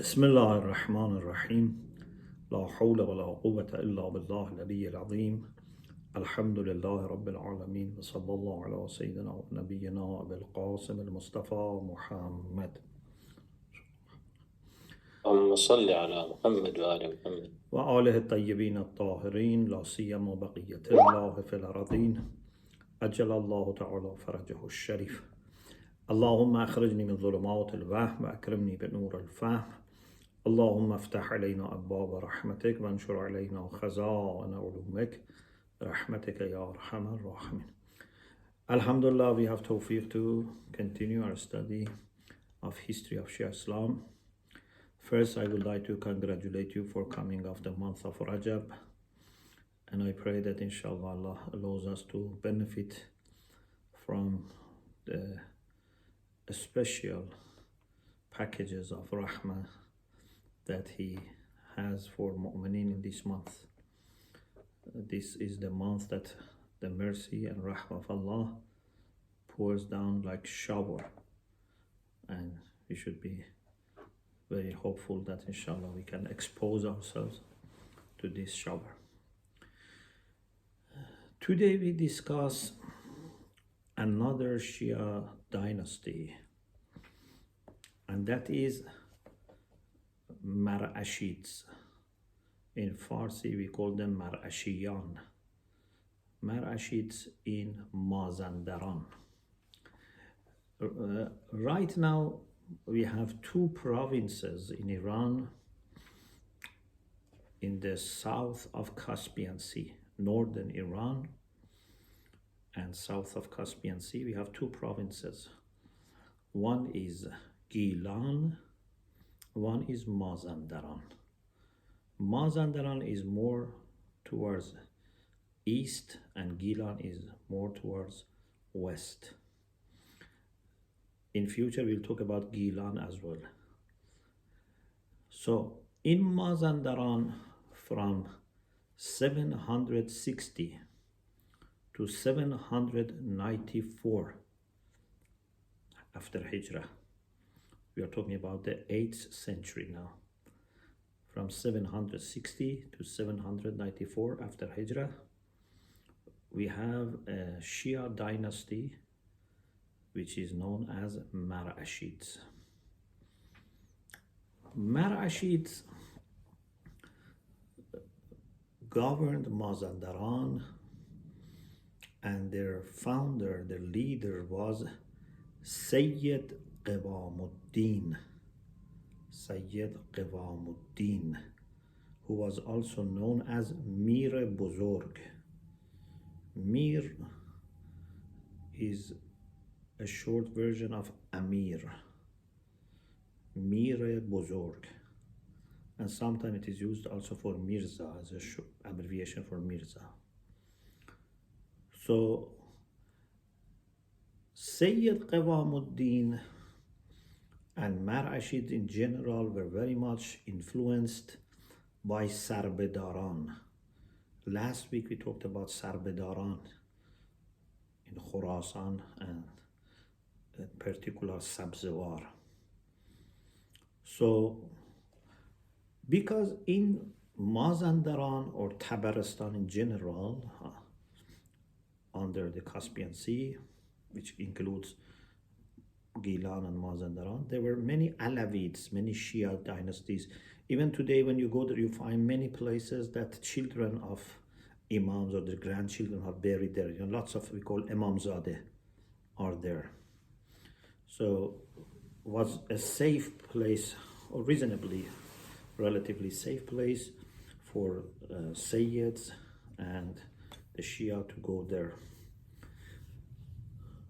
بسم الله الرحمن الرحيم لا حول ولا قوة إلا بالله العلي العظيم الحمد لله رب العالمين وصلى الله على سيدنا ونبينا أبي القاسم المصطفى محمد اللهم صل على محمد وآل محمد وآله الطيبين الطاهرين لا سيما بقية الله في الأرضين أجل الله تعالى فرجه الشريف اللهم أخرجني من ظلمات الوهم وأكرمني بنور الفهم اللهم افتح علينا أبواب رحمتك وانشر علينا خزائن علومك برحمتك يا أرحم الراحمين. Alhamdulillah, we have tawfiq to continue our study of history of Shia Islam. First, I would like to congratulate you for coming of the month of Rajab, and I pray that inshallah Allah allows us to benefit from the special packages of rahmah that He has for mu'mineen in this month. This is the month that the mercy and rahmah of Allah pours down like shower, and we should be very hopeful that inshallah we can expose ourselves to this shower. Today we discuss another Shia dynasty, and that is Marashids. In Farsi we call them Marashiyan. Marashids in Mazandaran. Right now we have two provinces in Iran in the south of Caspian Sea, northern Iran and south of Caspian Sea. We have two provinces. One is Gilan, one is Mazandaran. Mazandaran is more towards east and Gilan is more towards west. In future we'll talk about Gilan as well. So in Mazandaran from 760 to 794 after Hijrah, we are talking about the 8th century now. From 760 to 794 after Hijrah, we have a Shia dynasty which is known as Marashids. Marashids governed Mazandaran, and their founder, their leader was Sayyid Qiwamuddin, who was also known as Mir Buzurg. Mir is a short version of Amir, Mir Buzurg, and sometimes it is used also for Mirza as a abbreviation for Mirza. So Sayyid Qiwamuddin and Marashids in general were very much influenced by Sarbedaran. Last week we talked about Sarbedaran in Khurasan and in particular Sabzewar. So because in Mazandaran or Tabaristan in general, under the Caspian Sea, which includes Gilan and Mazandaran, there were many Alawites, many Shia dynasties. Even today when you go there, you find many places that children of Imams or their grandchildren are buried there. You know, lots of, we call Imamzadeh are there. So was a safe place, or reasonably, relatively safe place for Sayyids and the Shia to go there.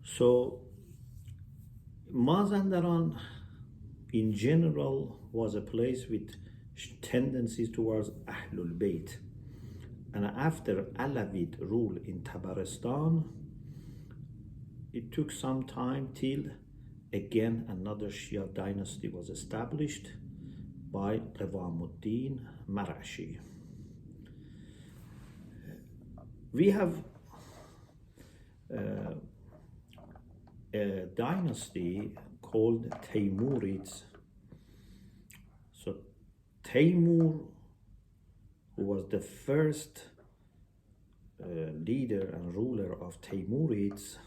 So Mazandaran in general was a place with tendencies towards Ahlul Bayt. And after Alawid rule in Tabaristan, it took some time till again another Shia dynasty was established by Qiwamuddin Marashi. We have a dynasty called Taymurids. So Taimur, who was the first leader and ruler of Taimurids,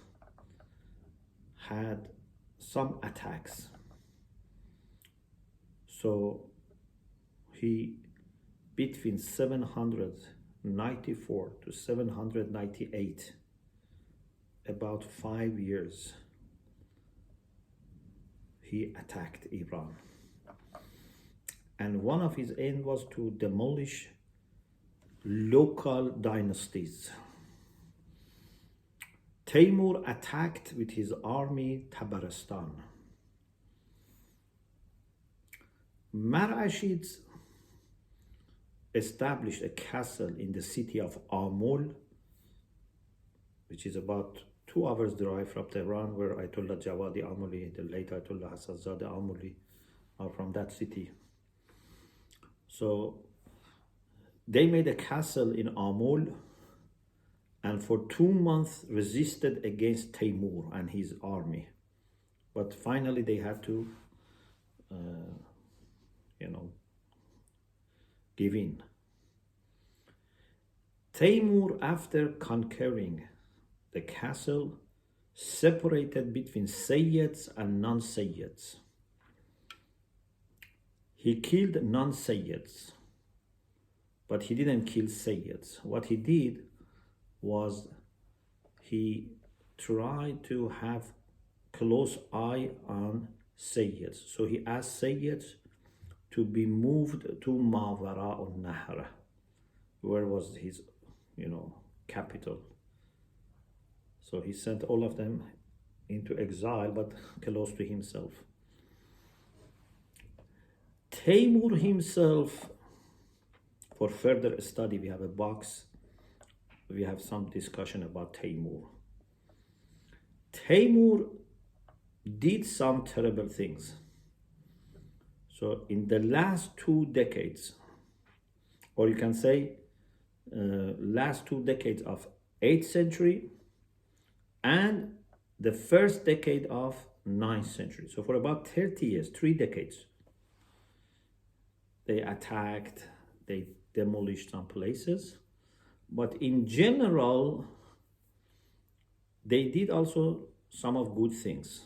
had some attacks. So he, between 794 to 798, about 5 years, he attacked Iran. And one of his aims was to demolish local dynasties. Taimur attacked with his army Tabaristan. Marashids established a castle in the city of Amul, which is about 2 hours drive from Tehran, where Ayatollah Jawadi Amuli, the late Ayatollah Hassanzadeh Amuli, are from that city. So they made a castle in Amul, and for 2 months resisted against Taimur and his army. But finally they had to, give in. Taimur, after conquering the castle, separated between Sayyids and non-Sayyids. He killed non-Sayyids, but he didn't kill Sayyids. What he did was he tried to have close eye on Sayyids. So he asked Sayyids to be moved to Mawara al-Nahr, where was his, capital. So he sent all of them into exile, but close to himself. Taimur himself, for further study, we have a box. We have some discussion about Taimur. Taimur did some terrible things. So in the last 2 decades, or you can say last 2 decades of 8th century and the first decade of 9th century. So for about 30 years, 3 decades, they attacked, they demolished some places. But in general, they did also some of good things.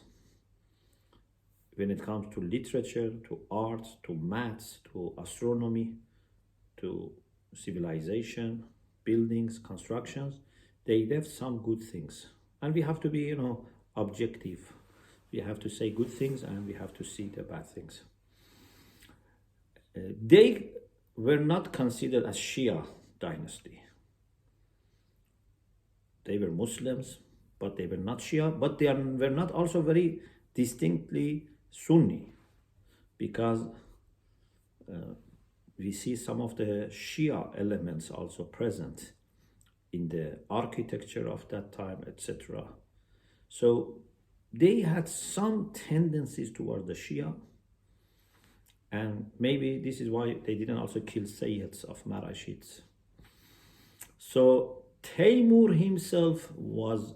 When it comes to literature, to arts, to maths, to astronomy, to civilization, buildings, constructions, they did some good things. And we have to be, objective. We have to say good things and we have to see the bad things. They were not considered as Shia dynasty. They were Muslims, but they were not Shia, but they were not also very distinctly Sunni, because we see some of the Shia elements also present in the architecture of that time, etc. So they had some tendencies toward the Shia, and maybe this is why they didn't also kill Sayyids of Marashids. So Taimur himself was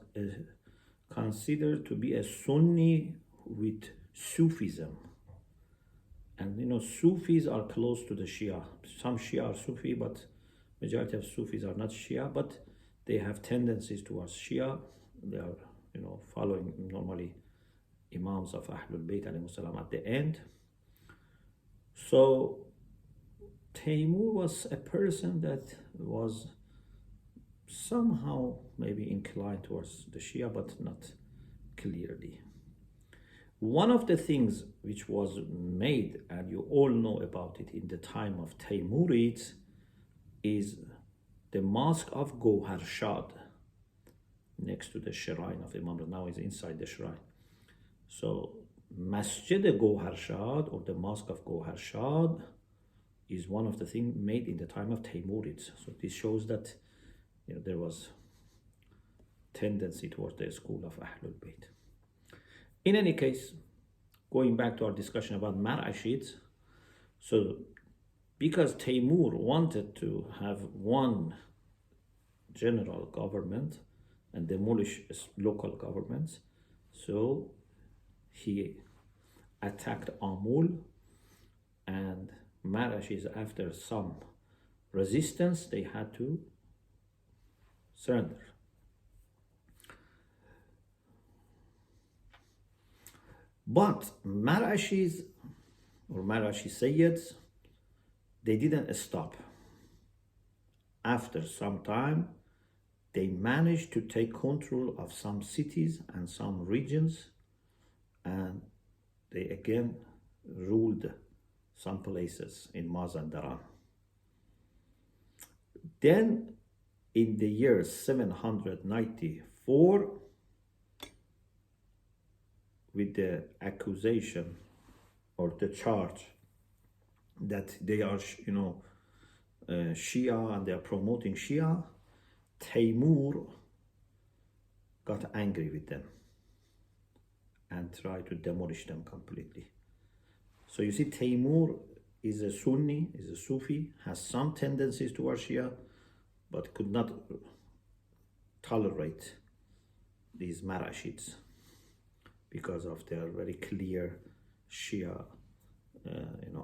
considered to be a Sunni with Sufism. And Sufis are close to the Shia. Some Shia are Sufi, but majority of Sufis are not Shia, but they have tendencies towards Shia. They are, following normally Imams of Ahlul Bayt alayhi salam at the end. So Taimur was a person that was somehow maybe inclined towards the Shia, but not clearly. One of the things which was made, and you all know about it in the time of Taimurids, is the mosque of Gohar Shad, next to the shrine of Imam, now is inside the shrine. So Masjid Gohar Shad, or the mosque of Gohar Shad, is one of the things made in the time of Taimurids. So this shows that there was tendency towards the school of Ahlul Bayt. In any case, going back to our discussion about Marashids, so because Taimur wanted to have one general government and demolish local governments, so he attacked Amul and Marashids, after some resistance, they had to surrender. But Marashids or Marashi Sayyids, they didn't stop. After some time, they managed to take control of some cities and some regions, and they again ruled some places in Mazandaran. Then, in the year 794, with the accusation or the charge that they are, Shia and they are promoting Shia, Taimur got angry with them and tried to demolish them completely. So you see, Taimur is a Sunni, is a Sufi, has some tendencies towards Shia, but could not tolerate these Marashids because of their very clear Shia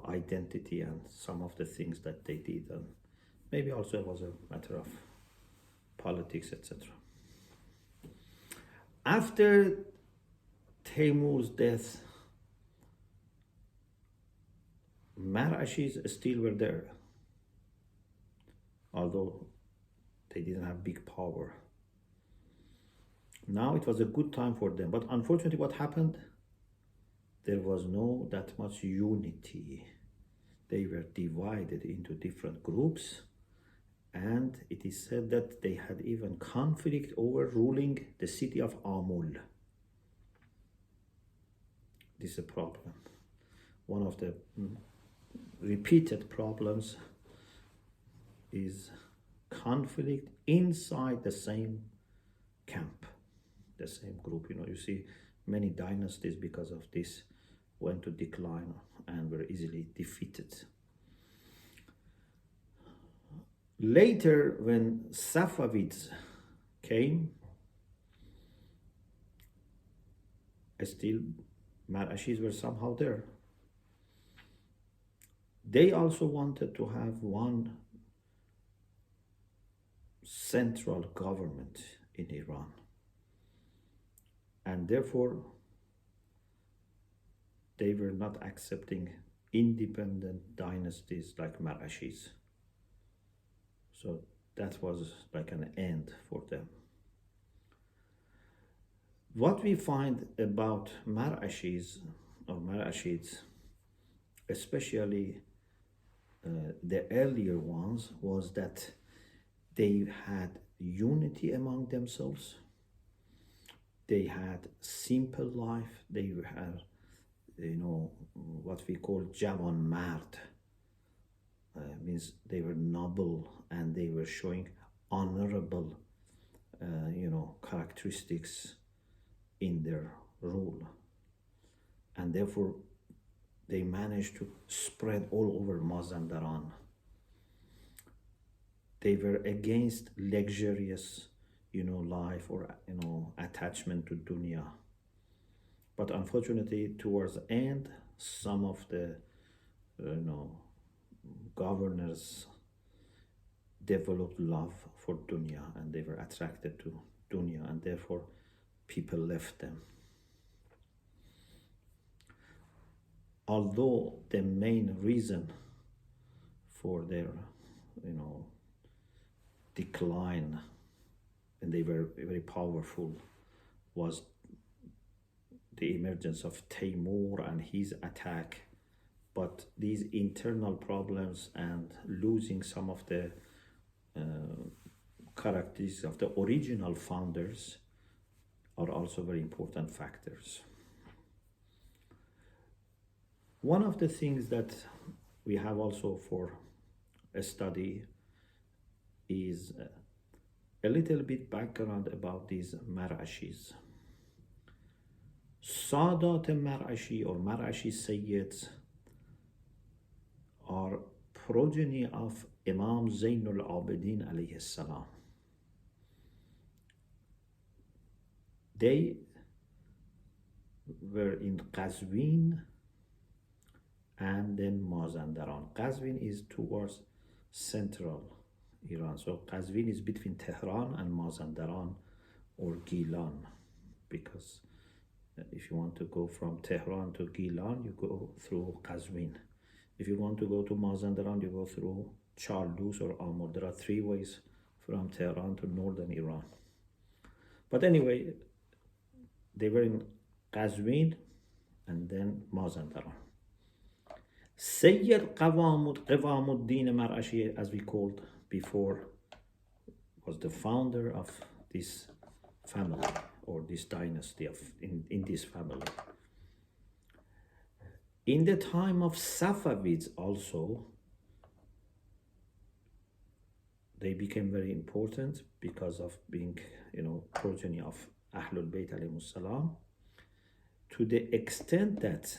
identity and some of the things that they did, and maybe also it was a matter of politics, etc. After Taimur's death, Marashids still were there, although they didn't have big power. Now it was a good time for them, but unfortunately what happened? There was no that much unity. They were divided into different groups, and it is said that they had even conflict over ruling the city of Amul. This is a problem. One of the repeated problems is conflict inside the same camp, the same group. You see many dynasties because of this went to decline and were easily defeated. Later, when Safavids came, still Marashids were somehow there. They also wanted to have one central government in Iran, and therefore they were not accepting independent dynasties like Marashids. So that was like an end for them. What we find about Marashids or Marashids, especially the earlier ones, was that they had unity among themselves. They had simple life. They had, what we call Javan Mard. Means they were noble and they were showing honorable, characteristics in their rule. And therefore, they managed to spread all over Mazandaran. They were against luxurious, life or, attachment to dunya. But unfortunately, towards the end, some of the, governors developed love for dunya and they were attracted to dunya, and therefore people left them. Although the main reason for their, decline, and they were very powerful, was the emergence of Taimur and his attack. But these internal problems and losing some of the characteristics of the original founders are also very important factors. One of the things that we have also for a study is a little bit background about these Marashids. Sadat Marashi or Marashi Sayyids are progeny of Imam Zainul Abidin alayhi salam. They were in Qazwin and then Mazandaran. Qazvin is towards central Iran. So Qazvin is between Tehran and Mazandaran or Gilan, because if you want to go from Tehran to Gilan, you go through Qazvin. If you want to go to Mazandaran, you go through Charlus or Amur. There are three ways from Tehran to northern Iran. But anyway, they were in Qazvin and then Mazandaran. Sayyid Qawamuddin Marashi, as we called before, was the founder of this family or this dynasty in this family. In the time of Safavids also, they became very important because of being, progeny of Ahlul Bayt alayhimus salam, to the extent that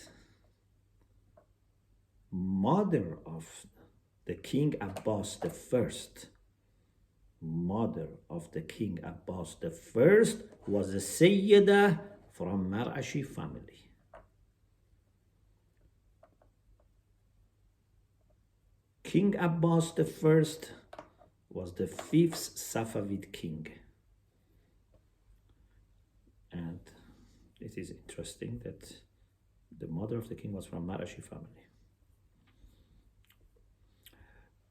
mother of the King Abbas the First, mother of the King Abbas the First, was a Sayyida from Marashi family. King Abbas the First was the 5th Safavid king. And it is interesting that the mother of the king was from Marashi family.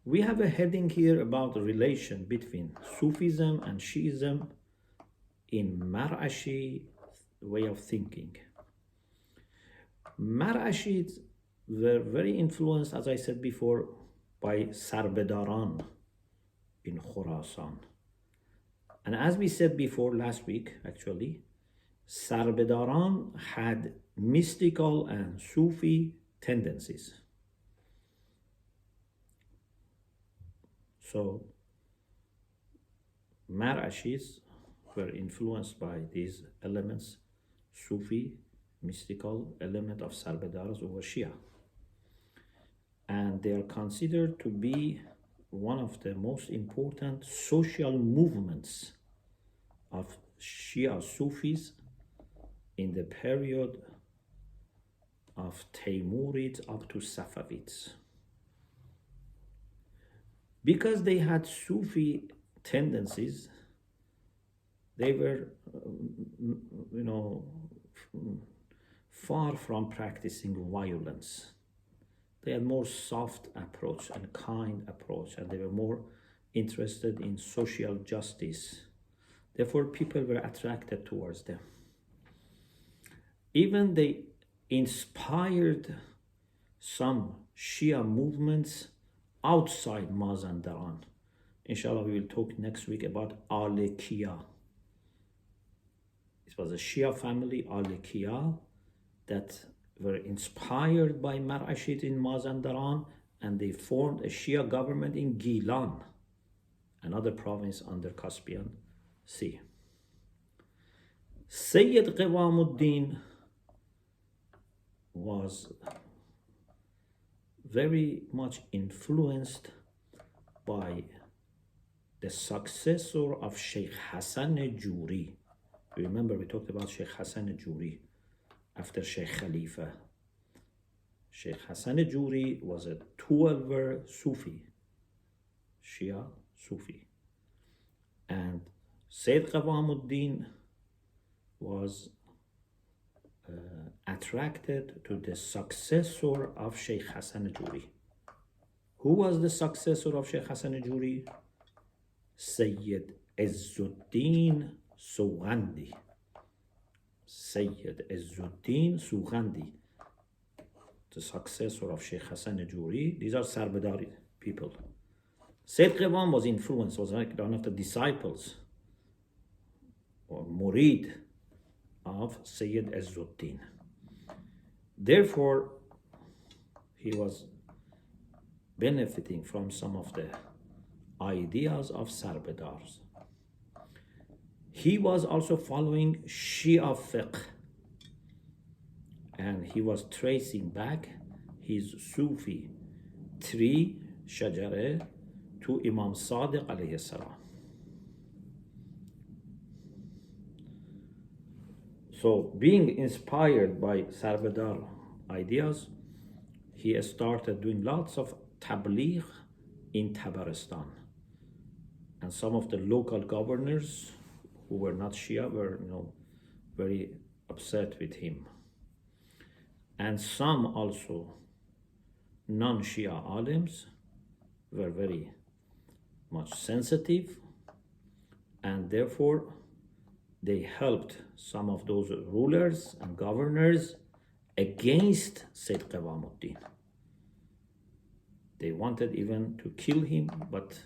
We have a heading here about the relation between Sufism and Shi'ism in Marashi way of thinking. Marashids were very influenced, as I said before, by Sarbedaran in Khorasan. And as we said before last week, actually, Sarbedaran had mystical and Sufi tendencies. So Marashids were influenced by these elements, Sufi, mystical element of Sarbedaras over Shia. And they are considered to be one of the most important social movements of Shia Sufis in the period of Taimurids up to Safavids. Because they had Sufi tendencies, they were, far from practicing violence. They had more soft approach and kind approach, and they were more interested in social justice. Therefore, people were attracted towards them. Even they inspired some Shia movements outside Mazandaran. Inshallah, we will talk next week about Alekiya. It was a Shia family, Alekiya, that were inspired by Marashid in Mazandaran, and they formed a Shia government in Gilan, another province under Caspian Sea. Sayyid Qawamuddin was very much influenced by the successor of Sheikh Hassan Juri. Remember, we talked about Sheikh Hassan Juri after Sheikh Khalifa. Sheikh Hassan Juri was a 12er Sufi, Shia Sufi. And Sayyid Qawamuddin was attracted to the successor of Sheikh Hassan Juri. Who was the successor of Sheikh Hassan Juri? Sayyid Izzuddin Sughandi. Sayyid Izzuddin Sughandi, the successor of Sheikh Hassan Juri. These are Sarbadari people. Sayyid Qawan was influenced, was like one of the disciples or murid of Sayyid Izzuddin. Therefore, he was benefiting from some of the ideas of Sarbadars. He was also following Shia fiqh, and he was tracing back his Sufi tree, Shajare, to Imam Sadiq alayhi salam. So being inspired by Sarbadar ideas, he started doing lots of tabligh in Tabaristan. And some of the local governors who were not Shia were, very upset with him. And some also non-Shia alims were very much sensitive, and therefore they helped some of those rulers and governors against Sayyid Qawamuddin. They wanted even to kill him, but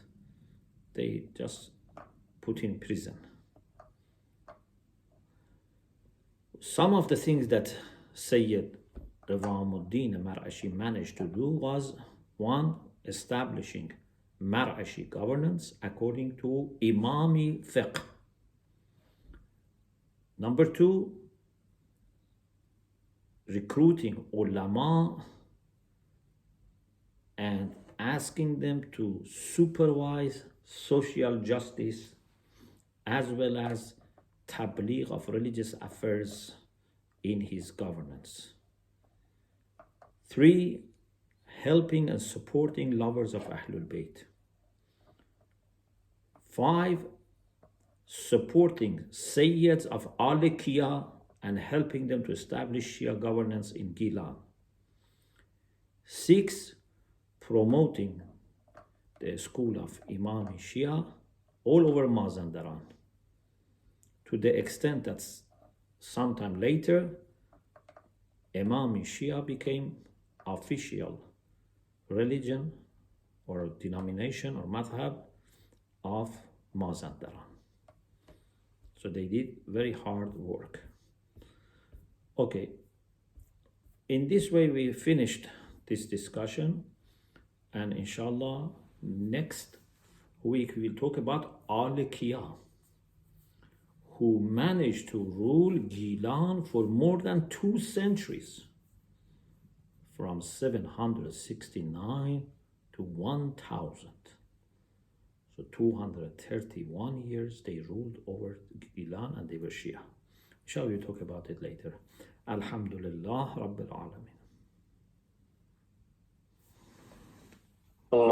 they just put him in prison. Some of the things that Sayyid Qawamuddin Marashi managed to do was, one, establishing Marashi governance according to Imami fiqh. Number two, recruiting ulama and asking them to supervise social justice as well as tabligh of religious affairs in his governance. Three, helping and supporting lovers of Ahlul Bayt. Five, supporting Sayyids of Al-Qiyah and helping them to establish Shia governance in Gilan. Six, promoting the school of Imami Shia all over Mazandaran, to the extent that sometime later, Imami Shia became official religion or denomination or madhab of Mazandaran. So they did very hard work. Okay, in this way we finished this discussion, and inshallah next week we will talk about Al-Qiyah, who managed to rule Gilan for more than 2 centuries, from 769 to 1000. So 231 years they ruled over Gilan, and they were Shia. Inshallah we'll talk about it later. Alhamdulillah Rabbil Alameen.